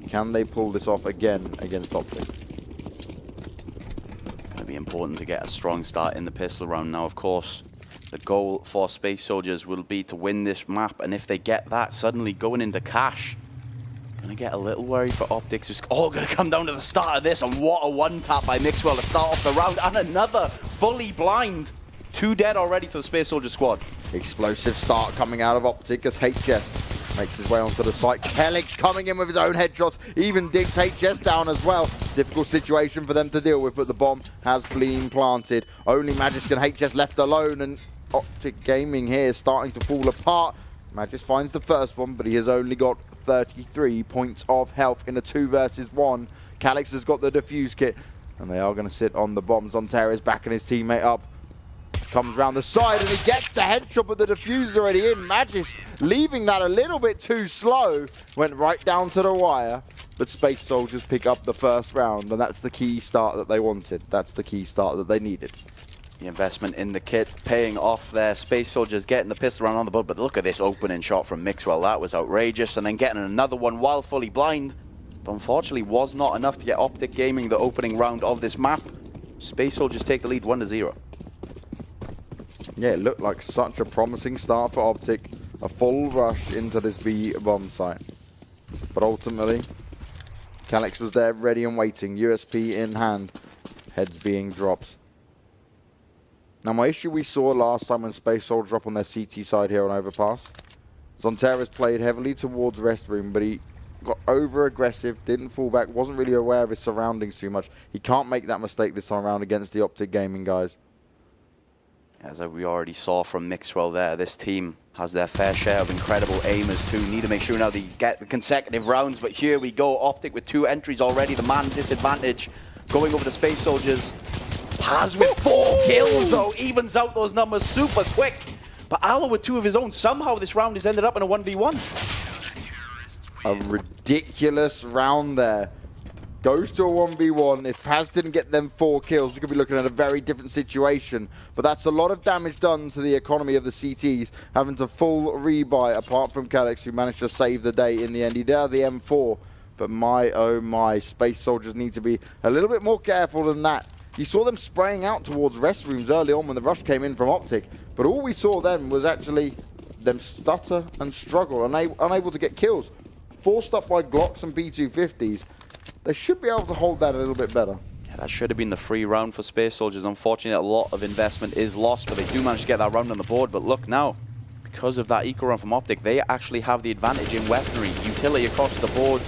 Can they pull this off again against Optic? Going to be important to get a strong start in the pistol round. Now, of course, the goal for Space Soldiers will be to win this map, and if they get that, suddenly going into cash, going to get a little worried for Optics. It's all going to come down to the start of this, and what a one-tap by Mixwell to start off the round, and another fully blind. 2 dead already for the Space Soldier squad. Explosive start coming out of Optic as HS makes his way onto the site. Kelix coming in with his own headshots, even digs HS down as well. Difficult situation for them to deal with, but the bomb has been planted. Only Magis and HS left alone, and Optic Gaming here starting to fall apart. Magis finds the first one, but he has only got 33 points of health in a 2 versus 1. Calix has got the defuse kit, and they are going to sit on the bombs. Zonterra's backing his teammate up. Comes around the side and he gets the headshot, but the diffuser's already in. Magis leaving that a little bit too slow. Went right down to the wire, but Space Soldiers pick up the first round, and that's the key start that they wanted. That's the key start that they needed. The investment in the kit paying off there. Space Soldiers getting the pistol round on the board, but look at this opening shot from Mixwell. That was outrageous, and then getting another one while fully blind. But unfortunately was not enough to get Optic Gaming the opening round of this map. Space Soldiers take the lead 1-0. Yeah, it looked like such a promising start for Optic. A full rush into this B bomb site. But ultimately, Calix was there ready and waiting. USP in hand. Heads being dropped. Now my issue we saw last time when Space Soldiers up on their CT side here on Overpass. Zonterra's played heavily towards Restroom, but he got over-aggressive, didn't fall back, wasn't really aware of his surroundings too much. He can't make that mistake this time around against the Optic Gaming guys. As we already saw from Mixwell there, this team has their fair share of incredible aimers too. Need to make sure now they get the consecutive rounds, but here we go. Optic with 2 entries already. The man disadvantage going over to Space Soldiers. Paz with 4 kills though, evens out those numbers super quick. But Allo with 2 of his own. Somehow this round has ended up in a 1v1. A ridiculous round there. Goes to a 1v1. If Paz didn't get them 4 kills, we could be looking at a very different situation. But that's a lot of damage done to the economy of the CTs, having to full rebuy, apart from Calix, who managed to save the day in the end. He did have the M4, but my oh my, Space Soldiers need to be a little bit more careful than that. You saw them spraying out towards restrooms early on when the rush came in from Optic, but all we saw then was actually them stutter and struggle, unable to get kills. Forced up by Glocks and P250s. They should be able to hold that a little bit better. Yeah, that should have been the free round for Space Soldiers. Unfortunately, a lot of investment is lost, but they do manage to get that round on the board. But look now, because of that eco run from Optic, they actually have the advantage in weaponry, utility across the board,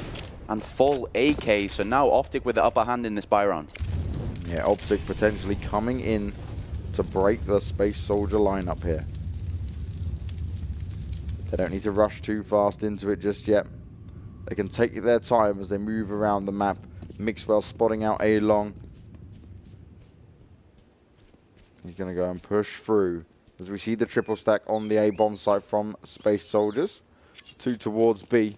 and full AK. So now Optic with the upper hand in this buy round. Yeah, Optic potentially coming in to break the Space Soldier lineup here. They don't need to rush too fast into it just yet. They can take their time as they move around the map. Mixwell spotting out A long. He's going to go and push through as we see the triple stack on the A bomb site from Space Soldiers. 2 towards B.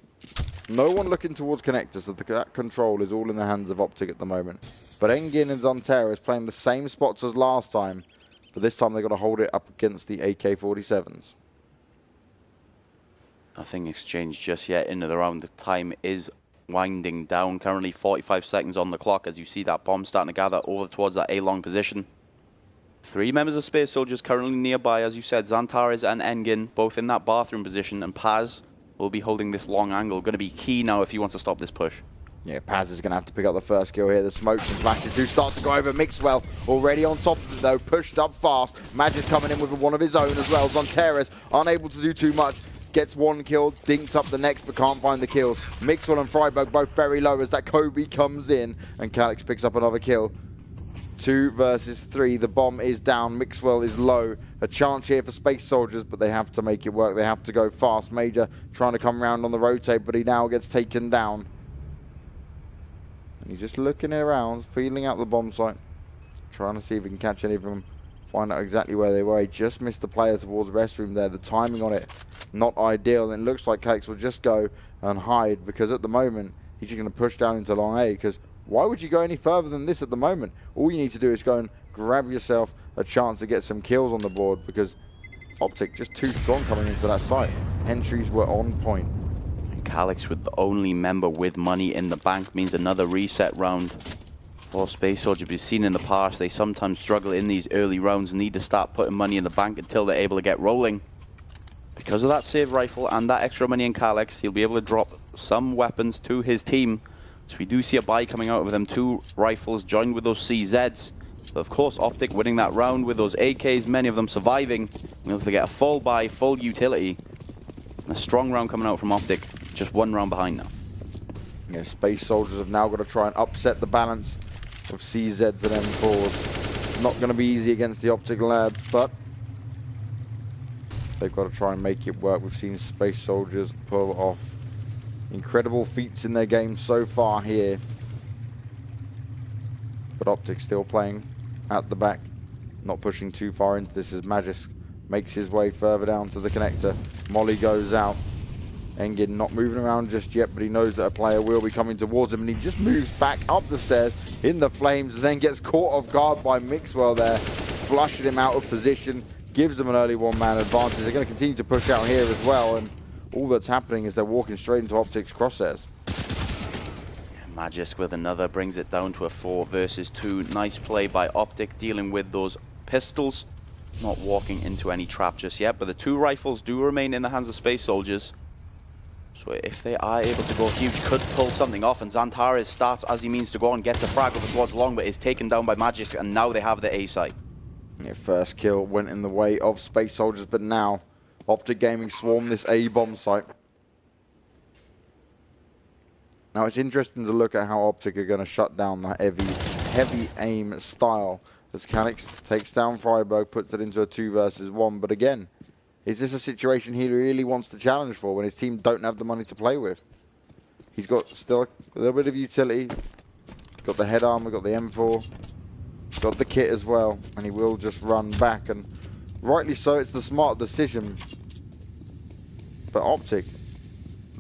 No one looking towards connectors, so that control is all in the hands of Optic at the moment. But Engin and Zonterra is playing the same spots as last time, but this time they've got to hold it up against the AK-47s. Nothing exchanged just yet into the round. The time is winding down. Currently 45 seconds on the clock as you see that bomb starting to gather over towards that A-long position. 3 members of Space Soldiers currently nearby, as you said. Zantares and Engin both in that bathroom position, and Paz will be holding this long angle. Going to be key now if he wants to stop this push. Yeah, Paz is going to have to pick up the first kill here. The smokes and flashes do start to go over. Mixwell already on top of it though, pushed up fast. Magis coming in with one of his own as well. Zonterra's unable to do too much. Gets 1 kill, dinks up the next, but can't find the kills. Mixwell and Freiberg both very low as that Kobe comes in, and Calix picks up another kill. 2 versus 3, the bomb is down, Mixwell is low. A chance here for Space Soldiers, but they have to make it work. They have to go fast. Major trying to come around on the rotate, but he now gets taken down. And he's just looking around, feeling out the bomb site, trying to see if he can catch any of them, find out exactly where they were. He just missed the player towards restroom there. The timing on it, not ideal, and it looks like Calix will just go and hide, because at the moment he's just going to push down into long A, because why would you go any further than this at the moment? All you need to do is go and grab yourself a chance to get some kills on the board, because Optic just too strong coming into that site. Entries were on point. Calyx with the only member with money in the bank means another reset round for Space Soldier. We've seen in the past they sometimes struggle in these early rounds, need to start putting money in the bank until they're able to get rolling. Because of that save rifle and that extra money in Calyx, he'll be able to drop some weapons to his team. So we do see a buy coming out of them, 2 rifles joined with those CZs. But of course, Optic winning that round with those AKs, many of them surviving. Means they get a full buy, full utility. And a strong round coming out from Optic, just 1 round behind now. Yeah, Space Soldiers have now got to try and upset the balance of CZs and M4s. Not going to be easy against the Optic lads, but they've got to try and make it work. We've seen Space Soldiers pull off incredible feats in their game so far here. But Optic still playing at the back, not pushing too far into this as Magis makes his way further down to the connector. Molly goes out. Engin not moving around just yet, but he knows that a player will be coming towards him, and he just moves back up the stairs in the flames, and then gets caught off guard by Mixwell there, flushing him out of position, gives them an early 1-man advantage. They're going to continue to push out here as well, and all that's happening is they're walking straight into Optic's crosshairs. Magisk with another, brings it down to a 4 versus 2. Nice play by Optic, dealing with those pistols. Not walking into any trap just yet, but the 2 rifles do remain in the hands of Space Soldiers. So if they are able to go huge, could pull something off, and Xantares starts as he means to go on, gets a frag over towards long, but is taken down by Magisk, and now they have the A site. Yeah, first kill went in the way of Space Soldiers, but now Optic Gaming swarm this A bomb site. Now it's interesting to look at how Optic are going to shut down the heavy aim style as Calyx takes down Freiburg, puts it into a 2 versus 1. But again, is this a situation he really wants to challenge for when his team don't have the money to play with? He's got still a little bit of utility, got the head armor, got the M4, got the kit as well, and he will just run back, and rightly so. It's the smart decision. But Optic,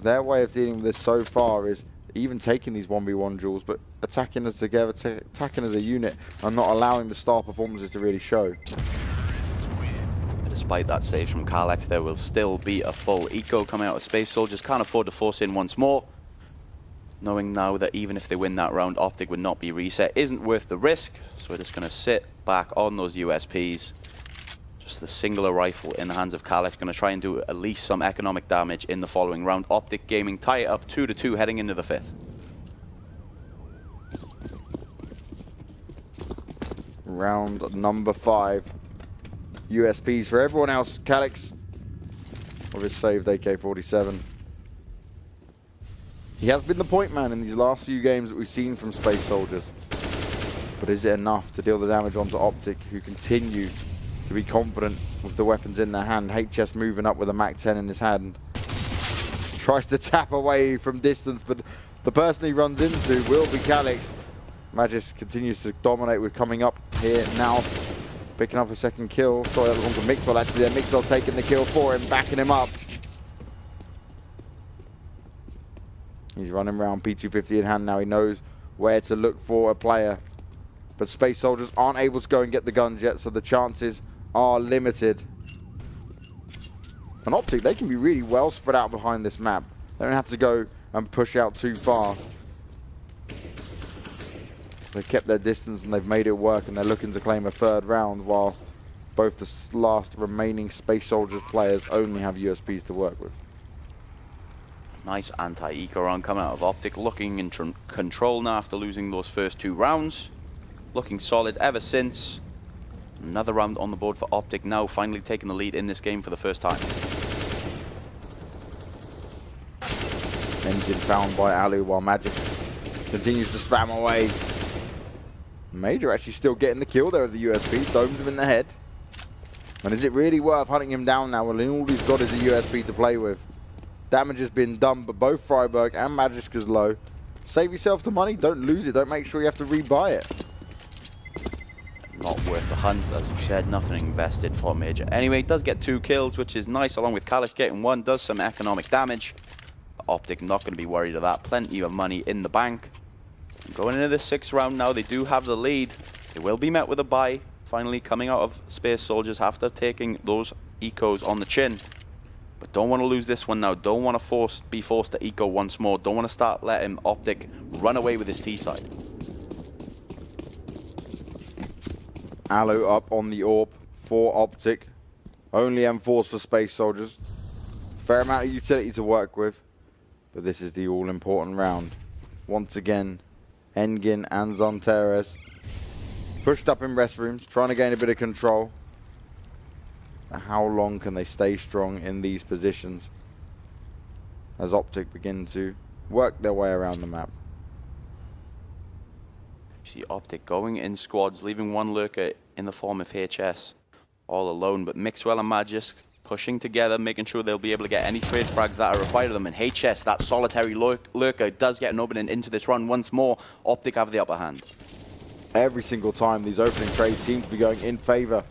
their way of dealing with this so far is even taking these 1v1 duels, but attacking us together, attacking as a unit, and not allowing the star performances to really show. Despite that save from Calyx, there will still be a full eco coming out of Space Soldiers. Can't afford to force in once more, knowing now that even if they win that round, Optic would not be reset. Isn't worth the risk, so we're just going to sit back on those USPs. Just the singular rifle in the hands of Calyx, going to try and do at least some economic damage in the following round. Optic Gaming tie it up 2-2 heading into the 5th. Round number 5. USPs for everyone else. Calyx with his saved AK-47. He has been the point man in these last few games that we've seen from Space Soldiers. But is it enough to deal the damage onto Optic, who continue to be confident with the weapons in their hand? HS moving up with a MAC-10 in his hand. Tries to tap away from distance, but the person he runs into will be Calyx. Magis continues to dominate with coming up here now. Picking up a second kill. Sorry, that was on to Mixwell actually there. Mixwell taking the kill for him, backing him up. He's running around P250 in hand now. He knows where to look for a player. But Space Soldiers aren't able to go and get the guns yet, so the chances are limited. And Optic, they can be really well spread out behind this map. They don't have to go and push out too far. They've kept their distance and they've made it work, and they're looking to claim a 3rd round, while both the last remaining Space Soldiers players only have USPs to work with. Nice anti-eco round coming out of Optic, looking in control now after losing those first 2 rounds. Looking solid ever since. Another round on the board for Optic, now finally taking the lead in this game for the first time. Engine found by Alu while Magic continues to spam away. Major actually still getting the kill there with the USP, domes him in the head. And is it really worth hunting him down now when all he's got is a USP to play with? Damage has been done, but both Freiburg and Magisk is low. Save yourself the money, don't lose it, don't make sure you have to rebuy it. Not worth the hunt, as you said, nothing invested for Major. Anyway, does get 2 kills, which is nice, along with Calyx getting 1, does some economic damage. Optic not going to be worried of that, plenty of money in the bank. Going into the 6th round now, they do have the lead. They will be met with a buy, finally coming out of Space Soldiers after taking those ecos on the chin. But don't want to lose this one now. Don't want to be forced to eco once more. Don't want to start letting Optic run away with his T side. Alu up on the AWP for Optic. Only M4s for Space Soldiers. Fair amount of utility to work with. But this is the all-important round. Once again, Engin and Zonteres pushed up in restrooms, trying to gain a bit of control. But how long can they stay strong in these positions as Optic begin to work their way around the map? See Optic going in squads, leaving one lurker in the form of HS all alone. But Mixwell and Magisk pushing together, making sure they'll be able to get any trade frags that are required of them. And HS, that solitary lurker, does get an opening into this run once more. Optic have the upper hand. Every single time these opening trades seem to be going in favor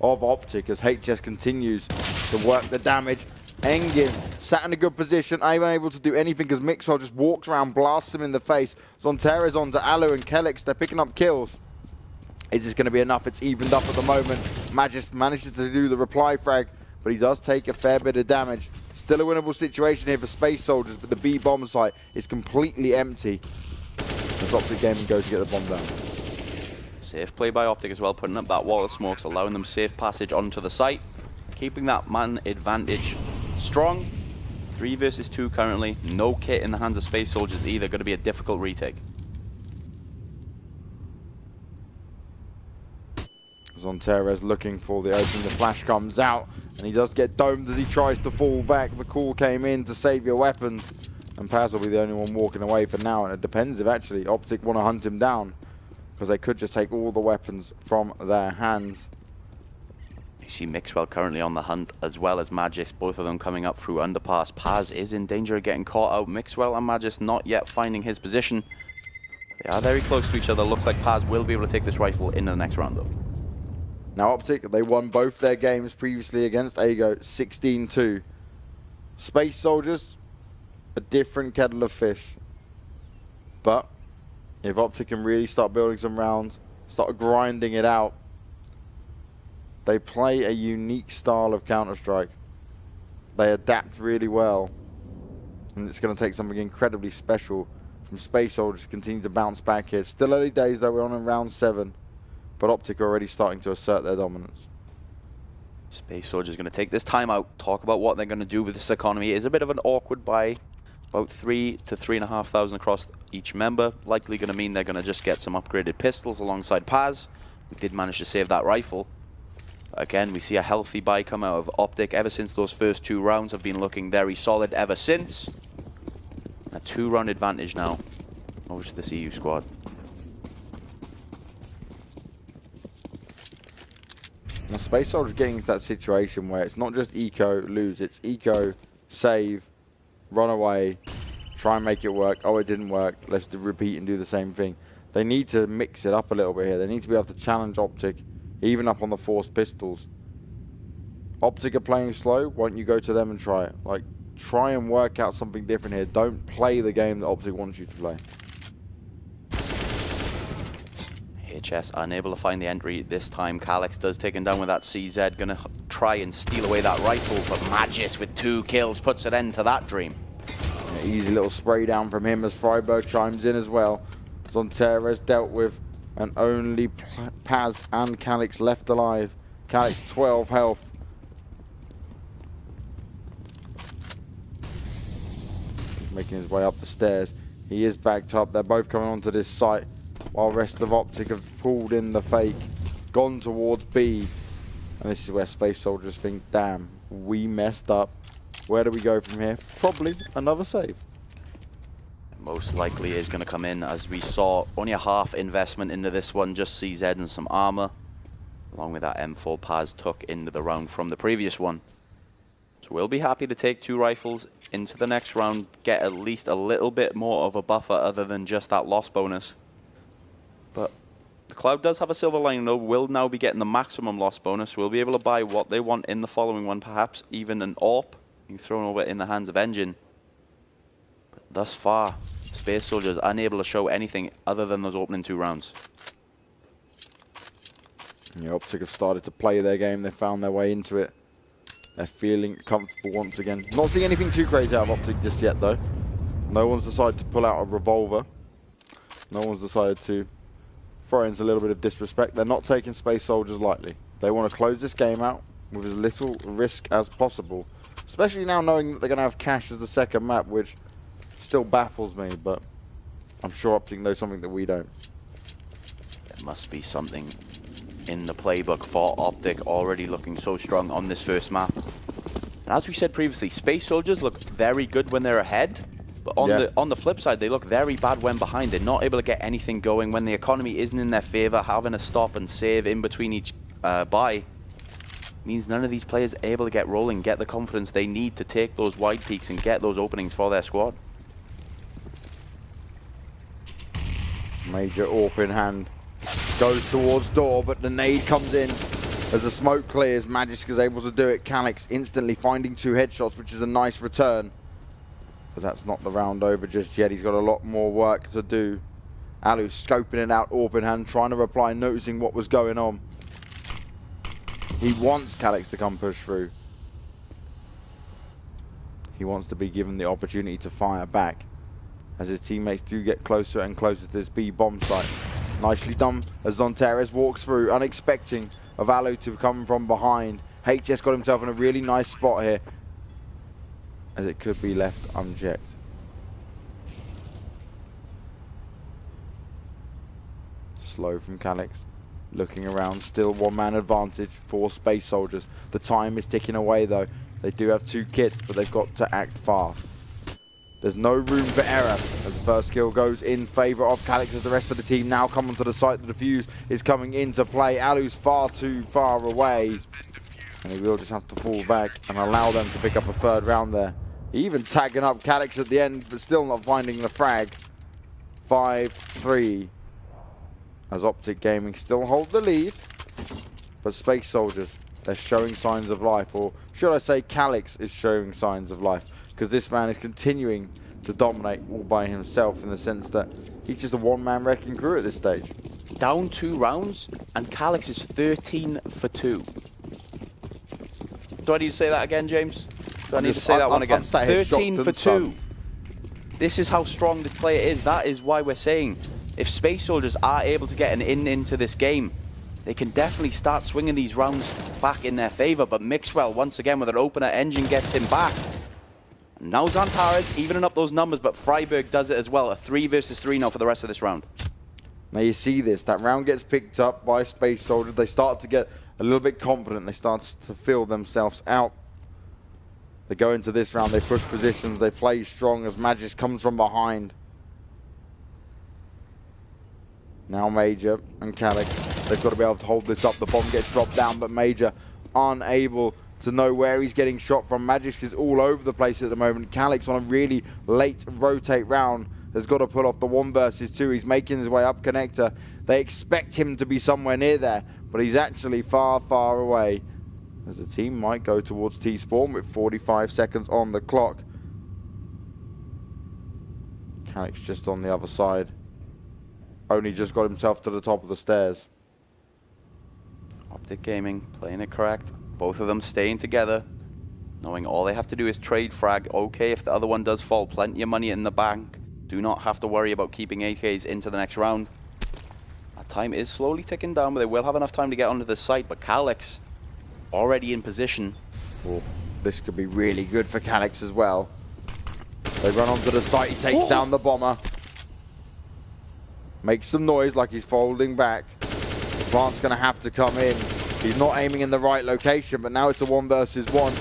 of Optic as HS continues to work the damage. Engin sat in a good position, unable to do anything because Mixwell just walks around, blasts him in the face. Zonteres onto Alu and Kelix, they're picking up kills. Is this going to be enough? It's evened up at the moment. Magisk manages to do the reply frag, but he does take a fair bit of damage. Still a winnable situation here for Space Soldiers, but the B bomb site is completely empty as Optic Gaming goes to get the bomb down. Safe play by Optic as well, putting up that wall of smokes, allowing them safe passage onto the site, keeping that man advantage strong. 3 versus 2 currently. No kit in the hands of Space Soldiers either. Going to be a difficult retake. Zonteres looking for the opening. The flash comes out, and he does get domed as he tries to fall back. The call came in to save your weapons, and Paz will be the only one walking away for now. And it depends if actually Optic want to hunt him down, because they could just take all the weapons from their hands. You see Mixwell currently on the hunt, as well as Magis, both of them coming up through underpass. Paz is in danger of getting caught out. Mixwell and Magis not yet finding his position. They are very close to each other. Looks like Paz will be able to take this rifle in the next round though. Now Optic, they won both their games previously against ELEAGUE 16-2. Space Soldiers, a different kettle of fish. But if Optic can really start building some rounds, start grinding it out, they play a unique style of Counter-Strike. They adapt really well. And it's going to take something incredibly special from Space Soldiers to continue to bounce back here. Still early days though, we're on in round 7. But Optic are already starting to assert their dominance. Space Soldiers going to take this time out, talk about what they're going to do with this economy. It is a bit of an awkward buy, about 3 to 3,500 across each member. Likely going to mean they're going to just get some upgraded pistols alongside Paz. We did manage to save that rifle. Again, we see a healthy buy come out of Optic. Ever since those first 2 rounds have been looking very solid ever since. A 2-round advantage now over to this EU squad. Now Space Soldiers getting into that situation where it's not just eco, lose, it's eco, save, run away, try and make it work. Oh, it didn't work. Let's repeat and do the same thing. They need to mix it up a little bit here. They need to be able to challenge Optic, even up on the forced pistols. Optic are playing slow. Why don't you go to them and try it? Like, try and work out something different here. Don't play the game that Optic wants you to play. HS unable to find the entry this time. Calix does take him down with that CZ. Gonna try and steal away that rifle, but Magis with 2 kills puts an end to that dream. Yeah, easy little spray down from him as Freiburg chimes in as well. Zonteres dealt with, and only Paz and Calix left alive. Calix 12 health. He's making his way up the stairs. He is backed up. They're both coming onto this site, while rest of Optic have pulled in the fake, gone towards B. And this is where Space Soldiers think, damn, we messed up. Where do we go from here? Probably another save. Most likely is going to come in, as we saw only a half investment into this one, just CZ and some armor, along with that M4 Paz took into the round from the previous one. So we'll be happy to take 2 rifles into the next round, get at least a little bit more of a buffer other than just that loss bonus. But the Cloud does have a silver lining though. Will now be getting the maximum loss bonus. We'll be able to buy what they want in the following one, perhaps even an AWP being thrown over in the hands of Engin. But thus far, Space Soldiers unable to show anything other than those opening 2 rounds. Yeah, Optic have started to play their game. They found their way into it. They're feeling comfortable once again. Not seeing anything too crazy out of Optic just yet, though. No one's decided to pull out a revolver. No one's decided to throw in a little bit of disrespect. They're not taking Space Soldiers lightly. They want to close this game out with as little risk as possible. Especially now knowing that they're going to have Cash as the second map, which still baffles me, but I'm sure Optic knows something that we don't. There must be something in the playbook for Optic, already looking so strong on this first map. And as we said previously, Space Soldiers look very good when they're ahead, but on the flip side, they look very bad when behind. They're not able to get anything going when the economy isn't in their favor. Having to stop and save in between each buy means none of these players are able to get rolling, get the confidence they need to take those wide peaks and get those openings for their squad. Major AWP in hand. Goes towards door, but the nade comes in. As the smoke clears, Magisk is able to do it. Calyx instantly finding 2 headshots, which is a nice return. But that's not the round over just yet. He's got a lot more work to do. Alu scoping it out, AWP in hand, trying to reply, noticing what was going on. He wants Calyx to come push through. He wants to be given the opportunity to fire back, as his teammates do get closer and closer to this B bomb site. Nicely done as Zonteres walks through, unexpecting of Alu to come from behind. HS got himself in a really nice spot here, as it could be left unchecked. Slow from Calyx, looking around, still one-man advantage for Space Soldiers. The time is ticking away though. They do have 2 kits, but they've got to act fast. There's no room for error as the first kill goes in favor of Calyx, as the rest of the team now come onto the site. The defuse is coming into play. Alu's far too far away, and he will just have to fall back and allow them to pick up a 3rd round there. Even tagging up Calyx at the end, but still not finding the frag. 5-3 as Optic Gaming still hold the lead, but Space Soldiers, they're showing signs of life, or should I say Calyx is showing signs of life, because this man is continuing to dominate all by himself, in the sense that he's just a one-man wrecking crew at this stage. Down 2 rounds, and Calyx is 13 for 2. Do I need to say that again, James? Do I need to say that one again? 13 for 2. This is how strong this player is. That is why we're saying, if Space Soldiers are able to get an into this game, they can definitely start swinging these rounds back in their favor. But Mixwell, once again, with an opener, Engine gets him back. Now Zantares evening up those numbers, but Freiburg does it as well. A 3 versus 3 now for the rest of this round. Now you see this, that round gets picked up by Space Soldiers. They start to get a little bit confident. They start to feel themselves out. They go into this round, they push positions, they play strong as Magisk comes from behind. Now Major and Calyx, they've got to be able to hold this up. The bomb gets dropped down, but Major unable to know where he's getting shot from. Magisk is all over the place at the moment. Calyx on a really late rotate round has got to pull off the 1 versus 2. He's making his way up connector. They expect him to be somewhere near there, but he's actually far, far away, as the team might go towards T-Spawn with 45 seconds on the clock. Calyx just on the other side. Only just got himself to the top of the stairs. Optic Gaming playing it correct. Both of them staying together, knowing all they have to do is trade frag. Okay, if the other one does fall, plenty of money in the bank. Do not have to worry about keeping AKs into the next round. That time is slowly ticking down, but they will have enough time to get onto the site. But Calyx already in position. Oh, this could be really good for Calyx as well. They run onto the site, he takes down the bomber. Makes some noise like he's folding back. The plant's going to have to come in. He's not aiming in the right location, but now it's a 1 versus 1.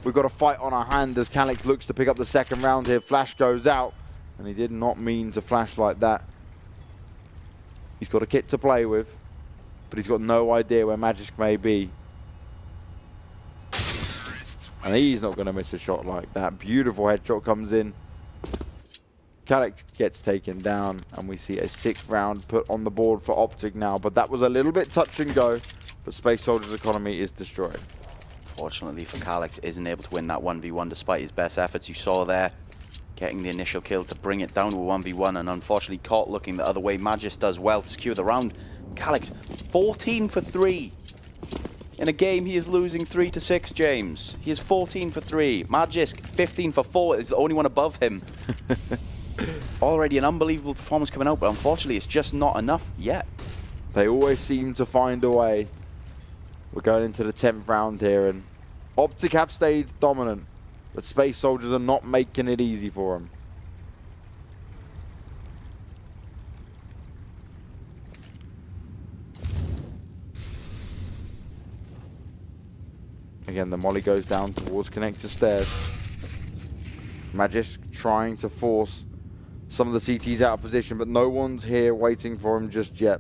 We've got a fight on our hand as Calyx looks to pick up the 2nd round here. Flash goes out, and he did not mean to flash like that. He's got a kit to play with, but he's got no idea where Magisk may be. And he's not going to miss a shot like that. Beautiful headshot comes in. Calyx gets taken down, and we see a 6th round put on the board for Optic now. But that was a little bit touch and go, but Space Soldiers' economy is destroyed. Fortunately for Calyx, isn't able to win that 1v1 despite his best efforts. You saw there, getting the initial kill to bring it down to a 1v1, and unfortunately caught looking the other way. Magisk does well to secure the round. Calyx, 14 for 3. In a game, he is losing 3-6, James. He is 14 for 3. Magisk, 15 for 4, is the only one above him. Already an unbelievable performance coming out, but unfortunately, it's just not enough yet. They always seem to find a way. We're going into the 10th round here, and Optic have stayed dominant, but Space Soldiers are not making it easy for them. Again, the molly goes down towards connector stairs. Magisk trying to force some of the CTs out of position, but no one's here waiting for him just yet.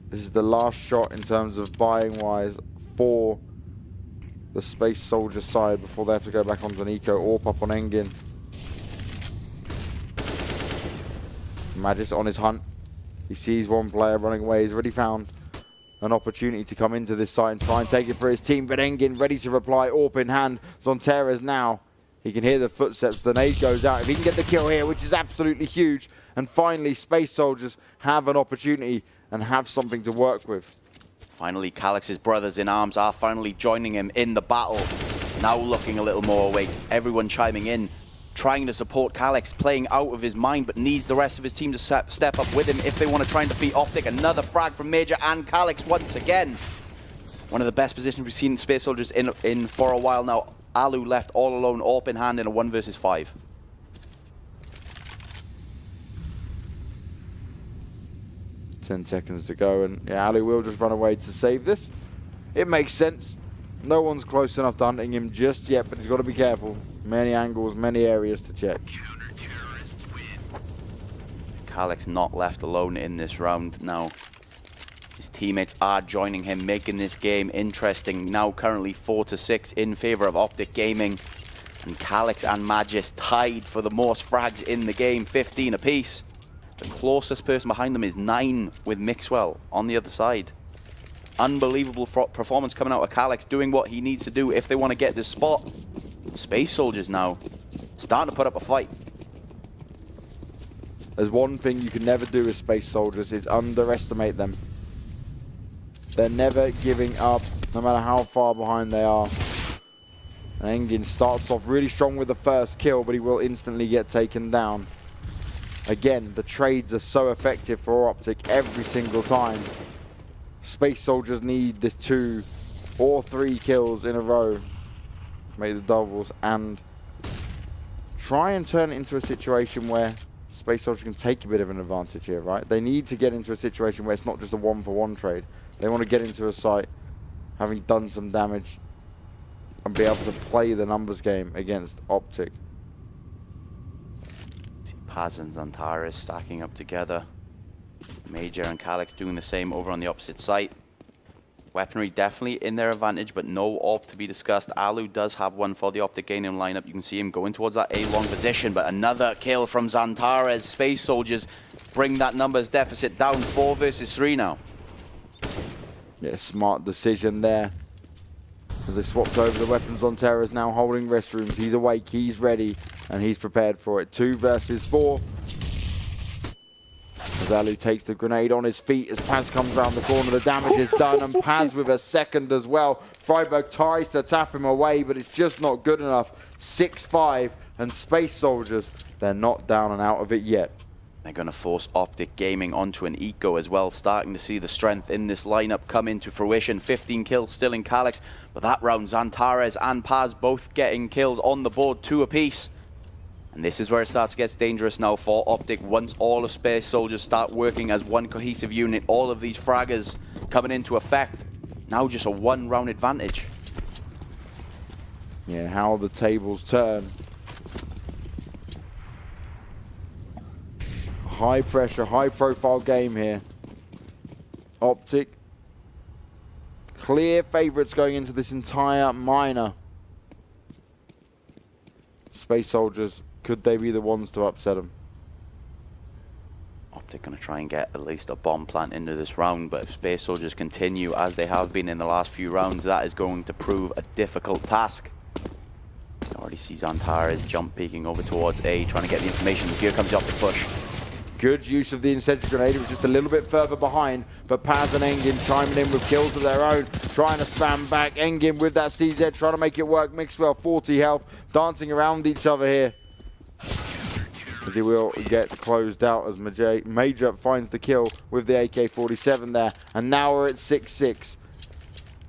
This is the last shot in terms of buying wise for the Space Soldier side before they have to go back onto an eco or pop on Engin. Magisk on his hunt. He sees one player running away. He's already found an opportunity to come into this site and try and take it for his team, but Engin ready to reply, AWP in hand. Zonteres now. He can hear the footsteps. The nade goes out. If he can get the kill here, which is absolutely huge. And finally, Space Soldiers have an opportunity and have something to work with. Finally, Calix's brothers in arms are finally joining him in the battle. Now looking a little more awake. Everyone chiming in, trying to support Calix, playing out of his mind, but needs the rest of his team to step up with him if they want to try and defeat Optic. Another frag from Major and Calix once again. One of the best positions we've seen Space Soldiers in for a while now. Alu left all alone, AWP in hand in a 1 versus 5. Ten seconds to go, and yeah, Alu will just run away to save this. It makes sense. No one's close enough to hunting him just yet, but he's got to be careful. Many angles, many areas to check. Calix not left alone in this round now. His teammates are joining him, making this game interesting. Now currently 4-6 in favor of Optic Gaming. And Calix and Magis tied for the most frags in the game, 15 apiece. The closest person behind them is 9 with Mixwell on the other side. Unbelievable performance coming out of Calix, doing what he needs to do if they want to get this spot. Space Soldiers now starting to put up a fight. There's one thing you can never do with Space Soldiers is underestimate them. They're never giving up, no matter how far behind they are. And Engin starts off really strong with the first kill, but he will instantly get taken down. Again, the trades are so effective for Optic every single time. Space Soldiers need this 2 or 3 kills in a row. Make the doubles and try and turn it into a situation where Space Soldiers can take a bit of an advantage here, right? They need to get into a situation where it's not just a 1-for-1 trade. They want to get into a site having done some damage and be able to play the numbers game against Optic. Paz and Zantares stacking up together. Major and Calix doing the same over on the opposite site. Weaponry definitely in their advantage, but no AWP to be discussed. Alu does have one for the Optic Gaming lineup. You can see him going towards that A-long position, but another kill from Zantares. Space Soldiers bring that numbers deficit down, 4 versus 3 now. Yeah, smart decision there. As they swapped over the weapons on Terra's now holding restrooms. He's awake, he's ready, and he's prepared for it. 2 versus 4. As Alu takes the grenade on his feet as Paz comes around the corner. The damage is done, and Paz with a second as well. Freiburg tries to tap him away, but it's just not good enough. 6-5, and Space Soldiers, they're not down and out of it yet. They're going to force Optic Gaming onto an eco as well. Starting to see the strength in this lineup come into fruition. 15 kills still in Calix, but that round Zantares and Paz both getting kills on the board, 2 apiece. And this is where it starts to get dangerous now for Optic. Once all of Space Soldiers start working as one cohesive unit, all of these fraggers coming into effect. Now just a 1-round advantage. Yeah, how the tables turn. High pressure, high profile game here. Optic, clear favourites going into this entire minor. Space Soldiers, could they be the ones to upset them? Optic going to try and get at least a bomb plant into this round, but if Space Soldiers continue as they have been in the last few rounds, that is going to prove a difficult task. I already see Zantares jump peeking over towards A, trying to get the information. Here comes the Optic push. Good use of the incendiary grenade. It was just a little bit further behind, but Paz and Engin chiming in with kills of their own, trying to spam back. Engin with that CZ, trying to make it work. Mixwell, 40 health, dancing around each other here. As he will get closed out as Major finds the kill with the AK-47 there. And now we're at 6-6.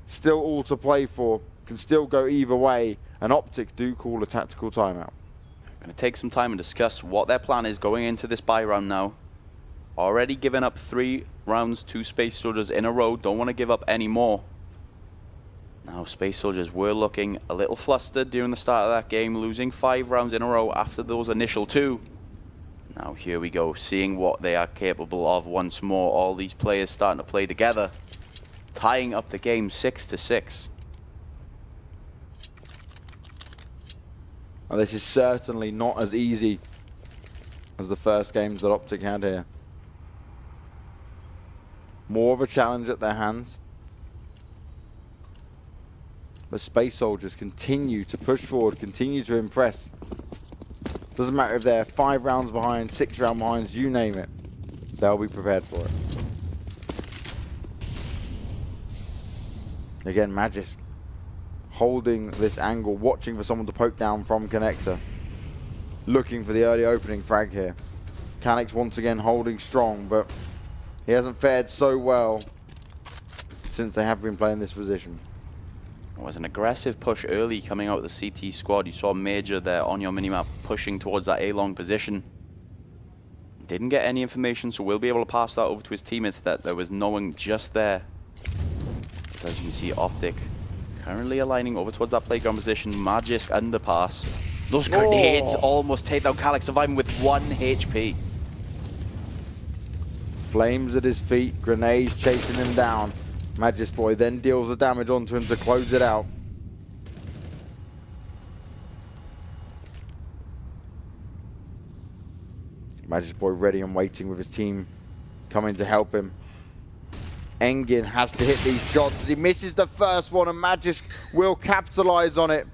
Still all to play for. Can still go either way. And Optic do call a tactical timeout. Going to take some time and discuss what their plan is going into this buy round now. Already given up 3 rounds to Space Soldiers in a row. Don't want to give up any more. Now Space Soldiers were looking a little flustered during the start of that game, losing 5 rounds in a row after those initial 2. Now here we go, seeing what they are capable of once more. All these players starting to play together, tying up the game 6-6. And this is certainly not as easy as the first games that Optic had here. More of a challenge at their hands. But Space Soldiers continue to push forward, continue to impress. Doesn't matter if they're 5 rounds behind, 6 rounds behind, you name it. They'll be prepared for it. Again, Magisk holding this angle, watching for someone to poke down from Connector. Looking for the early opening frag here. Calyx once again holding strong, but he hasn't fared so well since they have been playing this position. It was an aggressive push early coming out of the CT squad. You saw Major there on your minimap pushing towards that A-long position. Didn't get any information, so we'll be able to pass that over to his teammates that there was no one just there. As you can see, Optic currently aligning over towards that playground position. Magisk underpass. Those grenades almost take down Calyx, surviving with 1 HP. Flames at his feet, grenades chasing him down. Magisk Boy then deals the damage onto him to close it out. Magisk Boy ready and waiting with his team coming to help him. Engin has to hit these shots as he misses the first one, and Magisk will capitalize on it.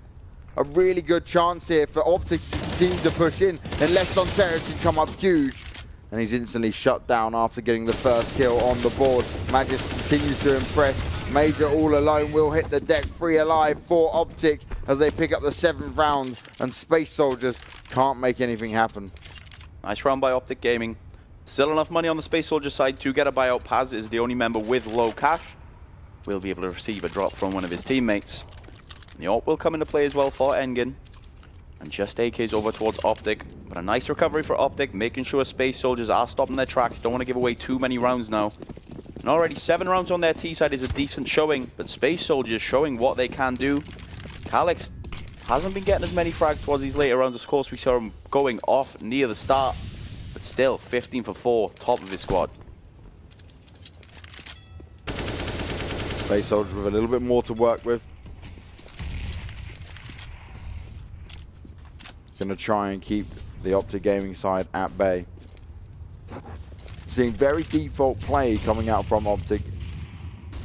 A really good chance here for Optic to continue to push in unless Ontaris can come up huge. And he's instantly shut down after getting the first kill on the board. Magisk continues to impress. Major all alone will hit the deck free alive for Optic as they pick up the 7th round, and Space Soldiers can't make anything happen. Nice round by Optic Gaming. Still enough money on the Space Soldier side to get a buyout. Paz is the only member with low cash. Will be able to receive a drop from one of his teammates. The AWP will come into play as well for Engin. And just AKs over towards Optic. But a nice recovery for Optic, making sure Space Soldiers are stopping their tracks. Don't want to give away too many rounds now. And already 7 rounds on their T side is a decent showing. But Space Soldiers showing what they can do. Calyx hasn't been getting as many frags towards these later rounds. Of course, we saw him going off near the start. But still, 15 for 4, top of his squad. Space Soldiers with a little bit more to work with. Going to try and keep the Optic Gaming side at bay. Seeing very default play coming out from Optic.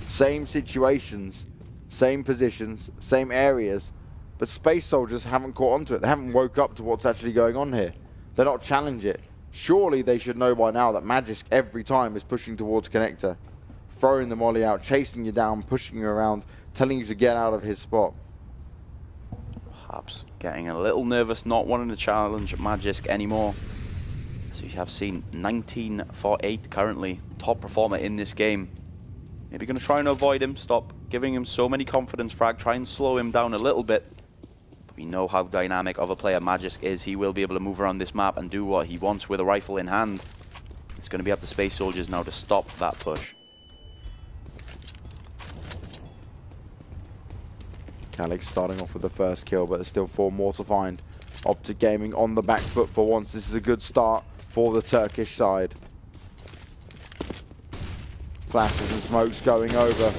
Same situations, same positions, same areas, but Space Soldiers haven't caught onto it. They haven't woke up to what's actually going on here. They're not challenging it. Surely they should know by now that Magisk every time is pushing towards Connector, throwing the molly out, chasing you down, pushing you around, telling you to get out of his spot. Perhaps getting a little nervous, not wanting to challenge Magisk anymore. So you have seen 19 for 8 currently, top performer in this game. Maybe going to try and avoid him, stop giving him so many confidence frag, try and slow him down a little bit. But we know how dynamic of a player Magisk is. He will be able to move around this map and do what he wants with a rifle in hand. It's going to be up to Space Soldiers now to stop that push. Calyx starting off with the first kill, but there's still 4 more to find. Optic Gaming on the back foot for once. This is a good start for the Turkish side. Flashes and smokes going over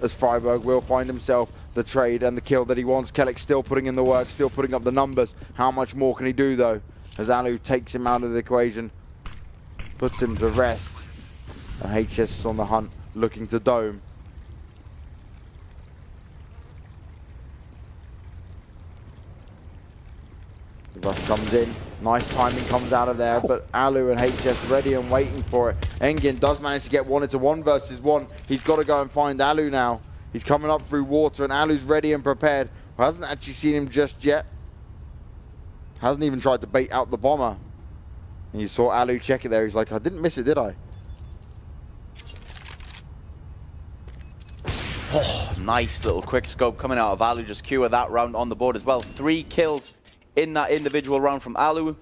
as Freiburg will find himself the trade and the kill that he wants. Calyx still putting in the work, still putting up the numbers. How much more can he do though? As Alu takes him out of the equation, puts him to rest. And HS is on the hunt, looking to dome. The rush comes in, Nice timing comes out of there, but Alu and HS ready and waiting for it. Engin does manage to get 1 into 1 versus 1. He's got to go and find Alu now. He's coming up through water, and Alu's ready and prepared. Hasn't actually seen him just yet. Hasn't even tried to bait out the bomber. And you saw Alu check it there. He's like, I didn't miss it, did I? Oh, nice little quick scope coming out of Alu. Just cure that round on the board as well. 3 kills in that individual round from Alu.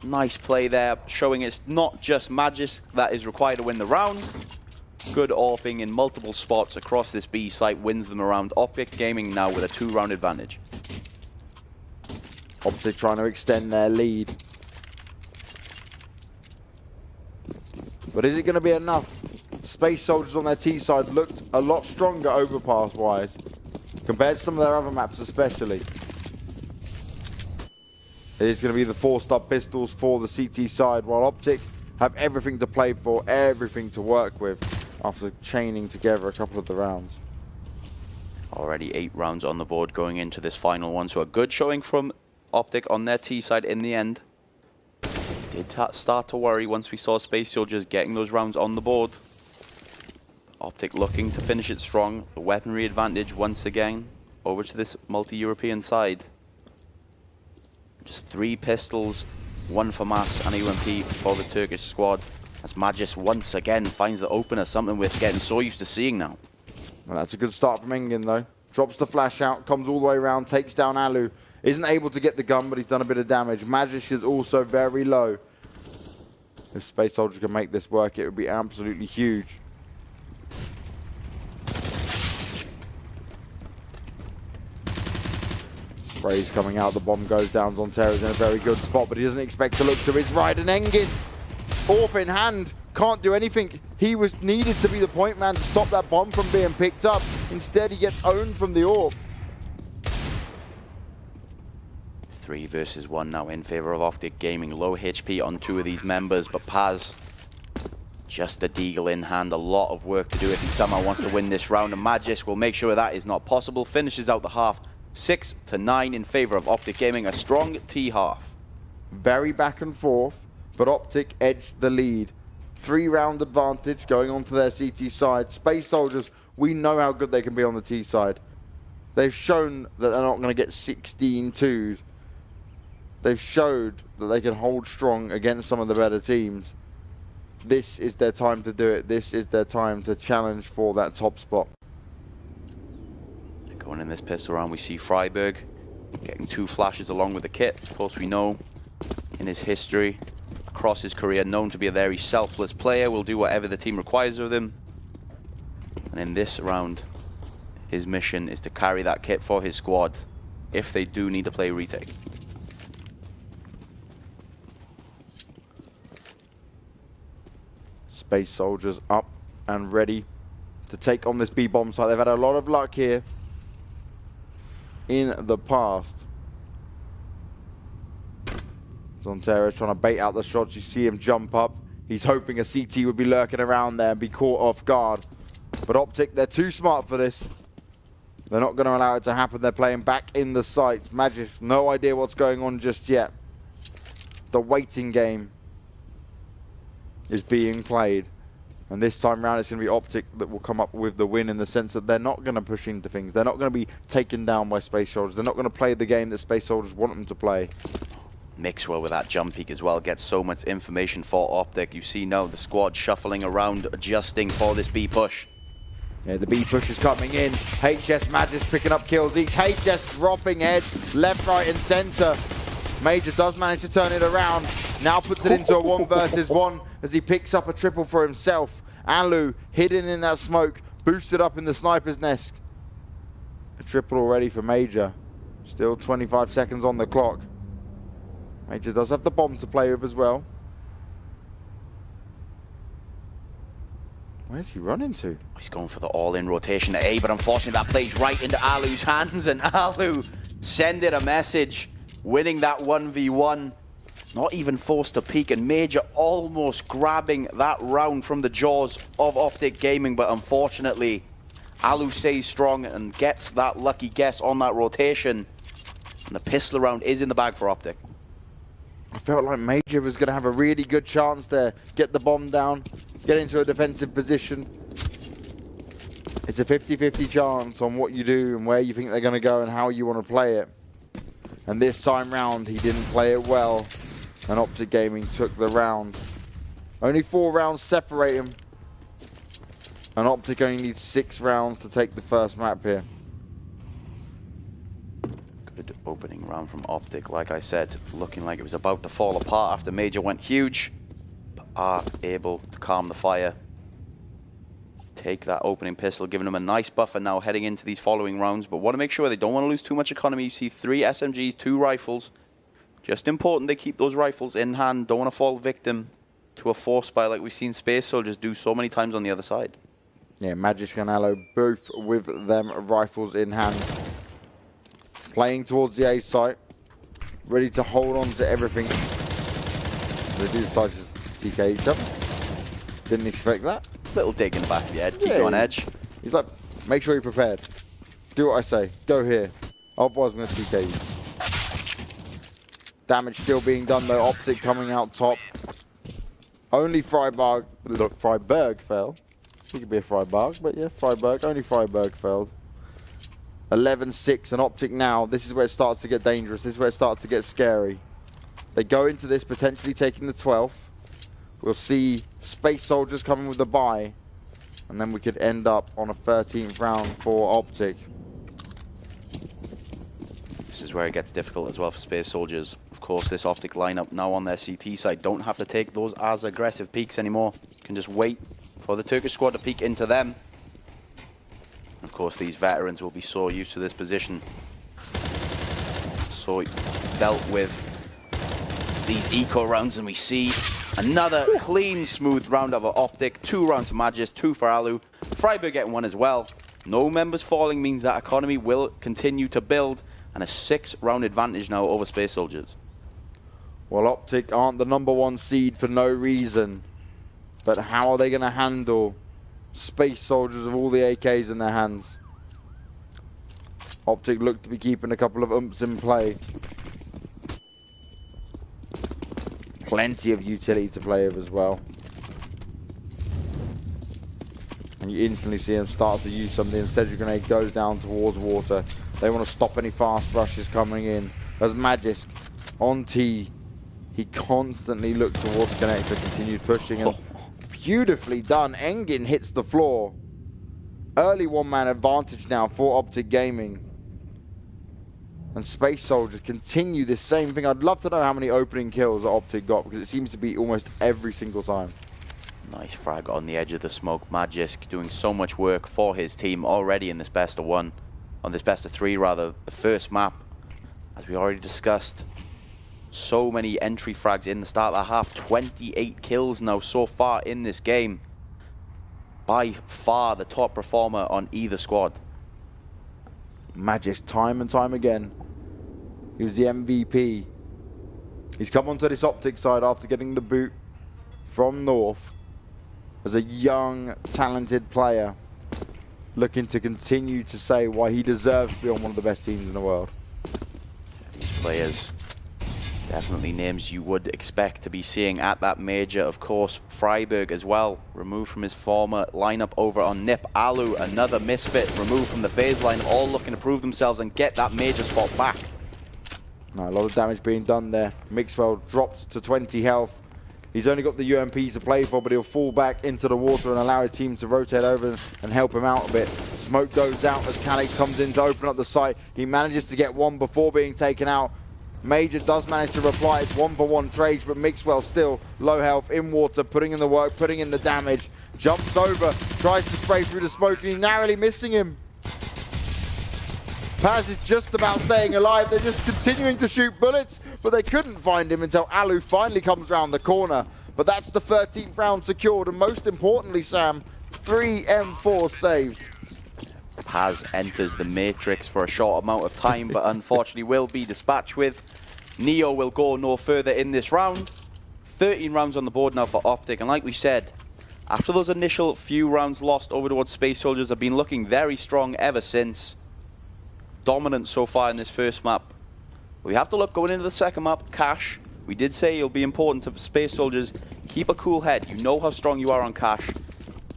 Nice play there, showing it's not just Magis that is required to win the round. Good AWPing in multiple spots across this B site wins them around. Optic Gaming now with a 2-round advantage. Optic trying to extend their lead. But is it going to be enough? Space Soldiers on their T side looked a lot stronger overpass-wise, compared to some of their other maps especially. It's going to be the 4-star pistols for the CT side, while Optic have everything to play for, everything to work with, after chaining together a couple of the rounds. Already 8 rounds on the board going into this final one, so a good showing from Optic on their T side in the end. Did start to worry once we saw Space Soldiers getting those rounds on the board. Optic looking to finish it strong. The weaponry advantage once again over to this multi-European side. Just 3 pistols, 1 for Mass and UMP for the Turkish squad. As Magis once again finds the opener, something we're getting so used to seeing now. Well, that's a good start from Engin though. Drops the flash out, comes all the way around, takes down Alu. Isn't able to get the gun, but he's done a bit of damage. Magis is also very low. If Space Soldiers can make this work, it would be absolutely huge. Spray's coming out, the bomb goes down. Zonterra's in a very good spot, but he doesn't expect to look to his right. And Engin, AWP in hand, can't do anything. He was needed to be the point man to stop that bomb from being picked up. Instead, he gets owned from the AWP. 3 versus 1 now in favor of Optic Gaming. Low HP on 2 of these members, but Paz, just a deagle in hand. A lot of work to do if he somehow wants to win this round. And Magis will make sure that is not possible. Finishes out the half 6-9 in favor of Optic Gaming. A strong T half. Very back and forth, but Optic edged the lead. 3-round advantage going on to their CT side. Space Soldiers, we know how good they can be on the T side. They've shown that they're not going to get 16-2s. They've showed that they can hold strong against some of the better teams. This is their time to do it. This is their time to challenge for that top spot. Going in this pistol round, we see Freiburg getting 2 flashes along with the kit. Of course, we know in his history, across his career, known to be a very selfless player, will do whatever the team requires of him. And in this round, his mission is to carry that kit for his squad if they do need to play retake. Space Soldiers up and ready to take on this B-bomb site. They've had a lot of luck here in the past. Zonterra's trying to bait out the shots. You see him jump up. He's hoping a CT would be lurking around there and be caught off guard. But Optic, they're too smart for this. They're not going to allow it to happen. They're playing back in the sights. Magis, no idea what's going on just yet. The waiting game is being played. And this time round, it's going to be Optic that will come up with the win, in the sense that they're not going to push into things. They're not going to be taken down by Space Soldiers. They're not going to play the game that Space Soldiers want them to play. Mixwell with that jump peek as well gets so much information for Optic. You see now the squad shuffling around, adjusting for this B push. Yeah, the B push is coming in. HS Magis picking up kills. Each HS dropping heads left, right, and center. Major does manage to turn it around. Now puts it into a 1 versus 1 as he picks up a triple for himself. Alu hidden in that smoke, boosted up in the sniper's nest. A triple already for Major. Still 25 seconds on the clock. Major does have the bomb to play with as well. Where's he running to? He's going for the all-in rotation at A, but unfortunately that plays right into Alu's hands, and Alu sending a message, winning that 1v1. Not even forced to peek, and Major almost grabbing that round from the jaws of Optic Gaming, but unfortunately Alu stays strong and gets that lucky guess on that rotation, and the pistol round is in the bag for Optic. I felt like Major was going to have a really good chance there. Get the bomb down, get into a defensive position. It's a 50-50 chance on what you do and where you think they're going to go and how you want to play it. And this time round, he didn't play it well. And Optic Gaming took the round. Only 4 rounds separate him. And Optic only needs 6 rounds to take the first map here. Good opening round from Optic, like I said, looking like it was about to fall apart after Major went huge, but are able to calm the fire. Take that opening pistol, giving them a nice buffer now heading into these following rounds, but want to make sure they don't want to lose too much economy. You see 3 SMGs, 2 rifles. Just important they keep those rifles in hand. Don't want to fall victim to a force buy like we've seen Space Soldiers do so many times on the other side. Yeah, Magisk and Aloe both with them rifles in hand. Playing towards the A site. Ready to hold on to everything. They do decide to TK each other. Didn't expect that. Little dig in the back of the head. Keep you on edge. He's like, make sure you're prepared. Do what I say. Go here. Otherwise I'm going to TK you. Damage still being done though. Optic coming out top. Only Freiberg fell. He could be a Freiberg, but yeah, Freiberg. Only Freiberg failed. 11-6 and Optic now. This is where it starts to get dangerous. This is where it starts to get scary. They go into this potentially taking the 12th. We'll see Space Soldiers coming with the buy. And then we could end up on a 13th round for Optic. This is where it gets difficult as well for Space Soldiers. Of course, this Optic lineup now on their CT side don't have to take those as aggressive peeks anymore. Can just wait for the Turkish squad to peek into them. Of course, these veterans will be so used to this position. So dealt with these eco rounds, and we see another clean, smooth round of Optic. 2 rounds for Magis, 2 for Alu. Freiburg getting 1 as well. No members falling means that economy will continue to build, and a 6-round advantage now over Space Soldiers. Well, Optic aren't the #1 seed for no reason. But how are they going to handle Space Soldiers with all the AKs in their hands? Optic look to be keeping a couple of umps in play. Plenty of utility to play with as well. And you instantly see them start to use something. Instead, your grenade goes down towards water. They want to stop any fast rushes coming in. As Magisk on T, he constantly looked towards connector, continued pushing. And beautifully done. Engin hits the floor. Early 1-man advantage now for Optic Gaming. And Space Soldiers continue this same thing. I'd love to know how many opening kills that Optic got, because it seems to be almost every single time. Nice frag on the edge of the smoke. Magisk doing so much work for his team already in this best of 1. On this best of 3 rather. The first map, as we already discussed. So many entry frags in the start of the half. 28 kills now so far in this game. By far the top performer on either squad. Magisk, time and time again. He was the MVP. He's come onto this Optic side after getting the boot from North. As a young, talented player. Looking to continue to say why he deserves to be on one of the best teams in the world. These players, definitely names you would expect to be seeing at that major. Of course, Freiburg as well, removed from his former lineup over on NIP. Alu, another misfit, removed from the phase line, all looking to prove themselves and get that major spot back. No, a lot of damage being done there. Mixwell dropped to 20 health. He's only got the UMP to play for, but he'll fall back into the water and allow his team to rotate over and help him out a bit. Smoke goes out as Calix comes in to open up the site. He manages to get 1 before being taken out. Major does manage to reply. It's 1-for-1 trades, but Mixwell still low health in water, putting in the work, putting in the damage. Jumps over, tries to spray through the smoke, and he's narrowly missing him. Paz is just about staying alive. They're just continuing to shoot bullets, but they couldn't find him until Alu finally comes around the corner. But that's the 13th round secured, and most importantly, Sam, 3 M4 saved. Paz enters the matrix for a short amount of time, but unfortunately will be dispatched with. Neo will go no further in this round. 13 rounds on the board now for Optic, and like we said, after those initial few rounds lost over towards Space Soldiers, have been looking very strong ever since. Dominant so far in this first map. We have to look going into the second map. Cash We did say it'll be important to Space Soldiers. Keep a cool head. You know how strong you are on Cash.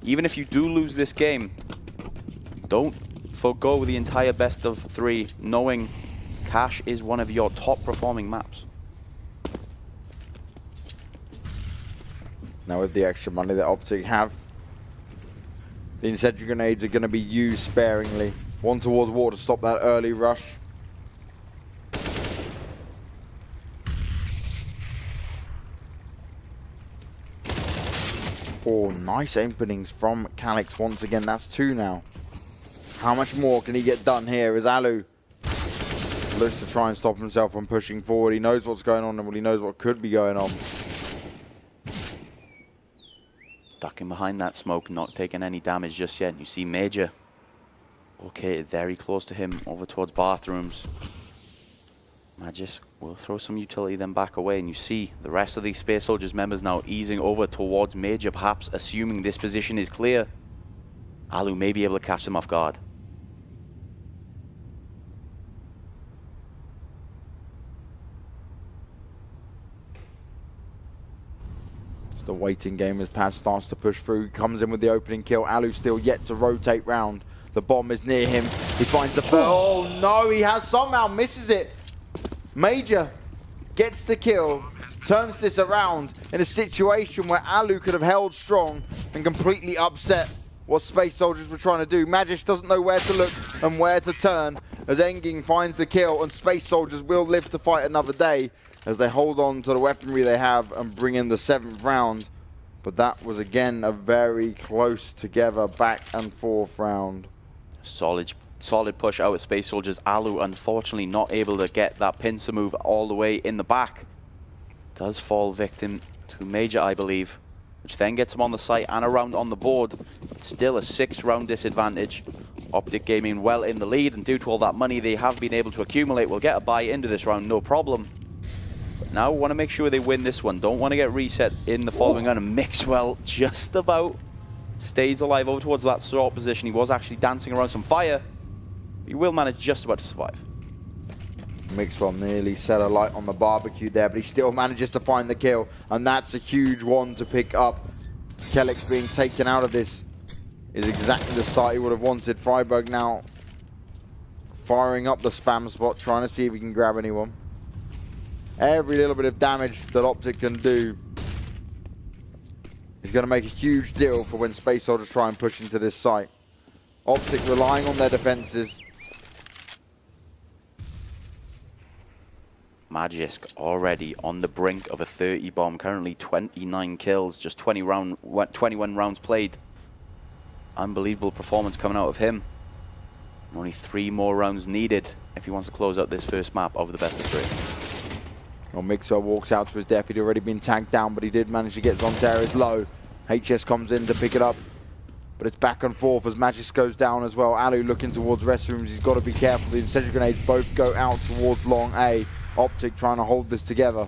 Even if you do lose this game, don't forgo the entire best of 3, knowing Cash is one of your top performing maps. Now with the extra money that Optic have, the incendiary grenades are going to be used sparingly. One towards water to stop that early rush. Oh, nice openings from Calix once again. That's 2 now. How much more can he get done here as Alu looks to try and stop himself from pushing forward? He knows what's going on and he knows what could be going on. Ducking behind that smoke, not taking any damage just yet. You see Major located very close to him over towards bathrooms. Magisk will throw some utility then back away, and you see the rest of these Space Soldiers members now easing over towards Major, perhaps assuming this position is clear. Alu may be able to catch them off guard. It's the waiting game as Paz starts to push through, comes in with the opening kill. Alu still yet to rotate round. The bomb is near him. He finds the first. Oh no, he has somehow misses it. Major gets the kill, turns this around in a situation where Alu could have held strong and completely upset what Space Soldiers were trying to do. Magisk doesn't know where to look and where to turn as Engin finds the kill, and Space Soldiers will live to fight another day as they hold on to the weaponry they have and bring in the 7th round. But that was again a very close together back and forth round. Solid push out with Space Soldiers. Alu unfortunately not able to get that pincer move all the way in the back. Does fall victim to Major, I believe, which then gets him on the site and around on the board. But still a 6-round disadvantage. Optic Gaming well in the lead, and due to all that money they have been able to accumulate, will get a buy into this round, no problem. But now want to make sure they win this one. Don't want to get reset in the following round. And Mixwell just about stays alive over towards that short position. He was actually dancing around some fire. He will manage just about to survive. Mixwell nearly set a light on the barbecue there, but he still manages to find the kill, and that's a huge one to pick up. Kellex being taken out of this is exactly the start he would have wanted. Freiburg now firing up the spam spot, trying to see if he can grab anyone. Every little bit of damage that Optic can do is going to make a huge deal for when Space Soldiers try and push into this site. Optic relying on their defenses. Magisk already on the brink of a 30 bomb. Currently 29 kills, just 21 rounds played. Unbelievable performance coming out of him. Only 3 more rounds needed if he wants to close out this first map of the best of 3. Well, Mixer walks out to his death. He'd already been tanked down, but he did manage to get Zonterra's low. HS comes in to pick it up, but it's back and forth as Magisk goes down as well. Alu looking towards restrooms. He's got to be careful. The incendiary grenades both go out towards long A. Optic trying to hold this together.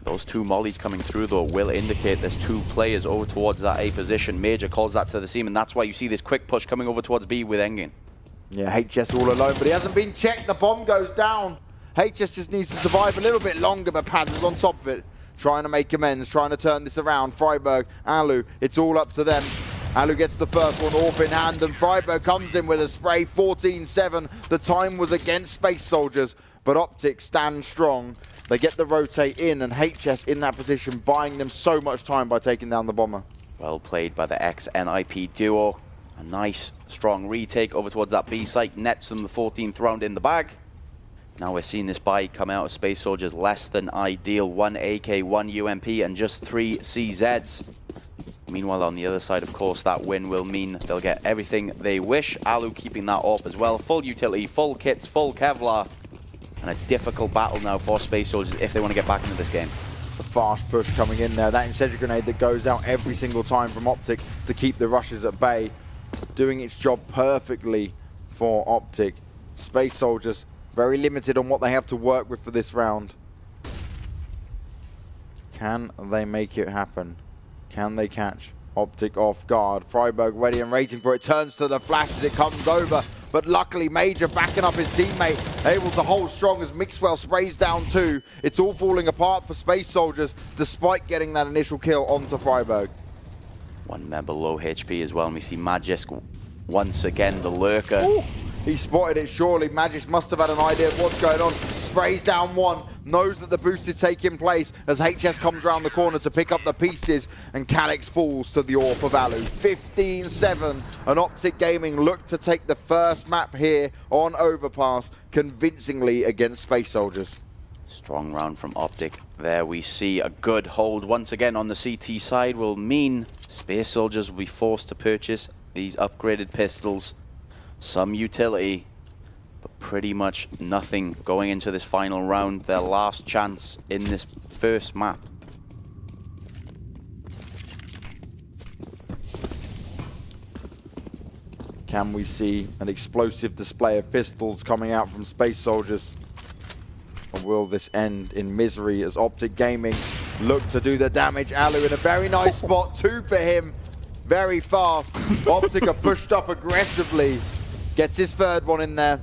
Those 2 mollies coming through, though, will indicate there's 2 players over towards that A position. Major calls that to the seam, and that's why you see this quick push coming over towards B with Engin. Yeah, HS all alone, but he hasn't been checked. The bomb goes down. HS just needs to survive a little bit longer, but Paz is on top of it, trying to make amends, trying to turn this around. Freiburg, Alu, it's all up to them. Alu gets the first one off in hand, and Freiburg comes in with a spray. 14-7. The time was against Space Soldiers, but Optic stand strong. They get the rotate in, and HS in that position, buying them so much time by taking down the bomber. Well played by the ex-NIP duo. A nice, strong retake over towards that B site. Nets them the 14th round in the bag. Now we're seeing this buy come out of Space Soldiers less than ideal. 1 AK, 1 UMP, and just 3 CZs. Meanwhile, on the other side, of course, that win will mean they'll get everything they wish. Alu keeping that up as well. Full utility, full kits, full Kevlar. And a difficult battle now for Space Soldiers if they want to get back into this game. The fast push coming in there. That incendiary grenade that goes out every single time from Optic to keep the rushes at bay. Doing its job perfectly for Optic. Space Soldiers very limited on what they have to work with for this round. Can they make it happen? Can they catch Optic off guard? Freiburg ready and waiting for it. Turns to the flash as it comes over. but luckily Major backing up his teammate, able to hold strong as Mixwell sprays down 2. It's all falling apart for Space Soldiers, despite getting that initial kill onto Freiburg. One member low HP as well, and we see Magisk once again, the lurker. Ooh, he spotted it surely. Magisk must have had an idea of what's going on. Sprays down 1, knows that the boost is taking place as HS comes around the corner to pick up the pieces, and Calyx falls to the AWP for Alu. 15-7, and Optic Gaming look to take the first map here on Overpass convincingly against Space Soldiers. Strong round from Optic. There we see a good hold once again on the CT side will mean Space Soldiers will be forced to purchase these upgraded pistols. Some utility, but pretty much nothing going into this final round. Their last chance in this first map. Can we see an explosive display of pistols coming out from Space Soldiers? Or will this end in misery as Optic Gaming look to do the damage? Alu in a very nice spot, 2 for him, very fast. Optic are pushed up aggressively, gets his 3rd one in there.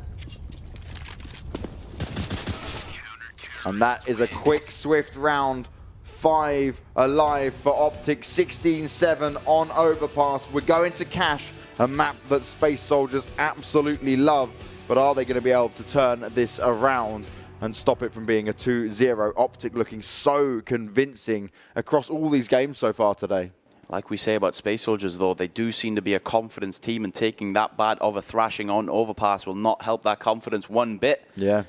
And that is a quick, swift round. 5 alive for Optic, 16-7 on Overpass. We're going to Cash, a map that Space Soldiers absolutely love. But are they going to be able to turn this around and stop it from being a 2-0? Optic looking so convincing across all these games so far today. Like we say about Space Soldiers, though, they do seem to be a confidence team, and taking that bad of a thrashing on Overpass will not help that confidence one bit. Yeah.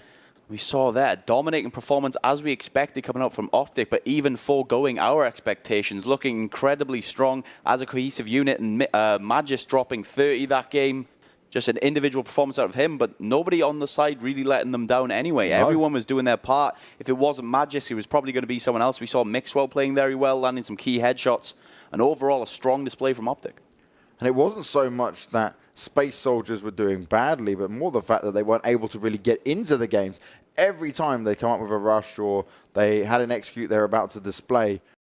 We saw that, a dominating performance as we expected coming out from Optic, but even foregoing our expectations, looking incredibly strong as a cohesive unit, and Magis dropping 30 that game. Just an individual performance out of him, but nobody on the side really letting them down anyway. No. Everyone was doing their part. If it wasn't Magis, it was probably going to be someone else. We saw Mixwell playing very well, landing some key headshots, and overall a strong display from Optic. And it wasn't so much that Space Soldiers were doing badly, but more the fact that they weren't able to really get into the games. Every time they come up with a rush or they had an execute they're about to display,